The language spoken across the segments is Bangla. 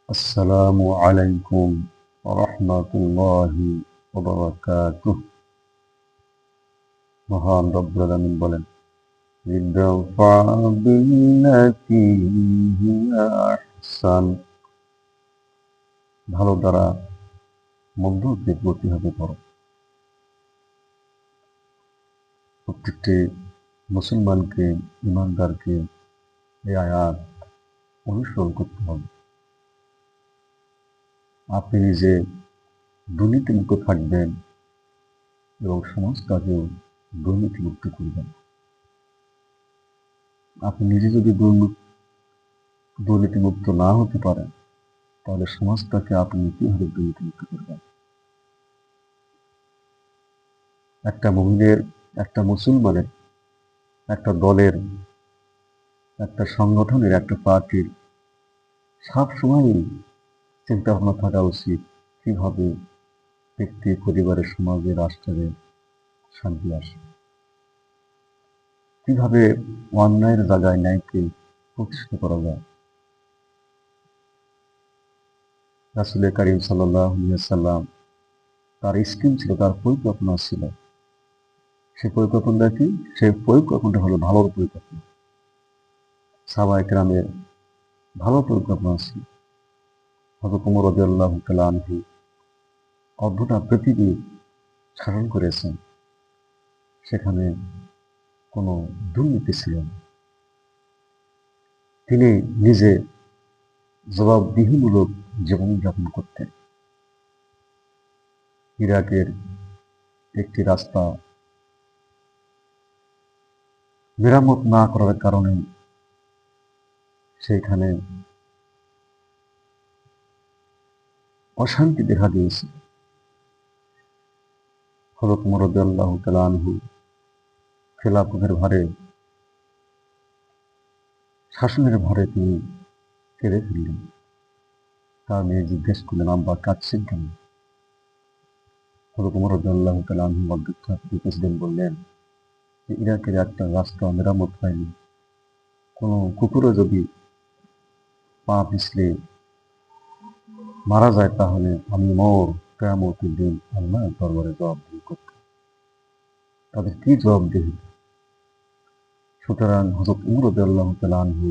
আসসালামু আলাইকুম রাহমাতুল্লাহি ওয়া বারাকাতুহু। মহান রব্বুল আলামিন বলেন, ইদফা বিল্লাতি হিয়া আহসান, ভালো দ্বারা মন্দকে প্রতিহত করো। প্রত্যেকটি মুসলমানকে, ইমানদারকে এই আয়াত অনুসরণ করতে হবে। আপনি নিজে দুর্নীতিমুক্ত থাকবেন এবং সমাজটাকেও দুর্নীতিমুক্ত করবেন। আপনি নিজে যদি দুর্নীতিমুক্ত না হতে পারেন, তাহলে সমাজটাকে আপনি কিভাবে দুর্নীতিমুক্ত করবেন? একটা মুমিনের, একটা মুসলমানের, একটা দলের, একটা সংগঠনের, একটা পার্টির সবসময়ই চিন্তা ভাবনা থাকা উচিত কিভাবে ব্যক্তি, পরিবারের, সমাজে, রাষ্ট্রে শান্তি আসে, কিভাবে অন্যায়ের জায়গায় ন্যায়কে প্রতিষ্ঠিত করা যায়। রাসূল কারীম সাল্লাল্লাহু আলাইহি ওয়াসাল্লাম, তার স্কিম ছিল, তার পরিকল্পনা ছিল। সেই পরিকল্পনাটা কি? সেই পরিকল্পনাটা হলো ভালোর পরিকল্পনা। সাহাবায়ে কেরামের ভালো পরিকল্পনা ছিল। হযরত ওমর রাদিয়াল্লাহু তাআলা আনহু অর্ধটা পৃথিবী শাসন করেছেন, সেখানে কোনো দুর্নীতি ছিল না। তিনি নিজে জবাবদিহিমূলক জীবনযাপন করতেন। ইরাকের একটি রাস্তা মেরামত না করার কারণে সেখানে অশান্তি দেখা দিয়েছে। হযরত ওমর রাদিয়াল্লাহু তাআলা আনহু খেলাফতের ভারে, শাসনের ভারে তিনি কেঁদে ফেললেন। তার মেয়ে জিজ্ঞেস করলেন, আব্বা কাঁদছেন কেন? হযরত ওমর রাদিয়াল্লাহু তাআলা আনহু প্রেসিডেন্ট বললেন যে, ইরাকের একটা রাস্তা মেরামত হয়নি। কোনো কুকুরও যদি পা পিছলে মারা যায়, তাহলে আমি ওমর কিয়ামতের দিন আল্লাহর দরবারে জবাবদিহি করব। তাদের কি জবাবদিহি? সুতরাং হযরত ওমর রাদিয়াল্লাহু তাআলা আনহু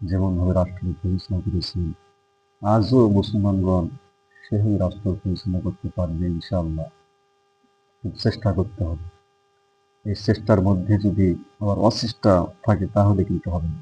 যেমনভাবে রাষ্ট্র পরিচালনা করেছেন, আজও মুসলমানগণ সেই রাষ্ট্র পরিচালনা করতে পারবে ইনশাআল্লাহ। চেষ্টা করতে হবে। এই চেষ্টার মধ্যে যদি আবার অচেষ্টা থাকে, তাহলে কিন্তু হবে না।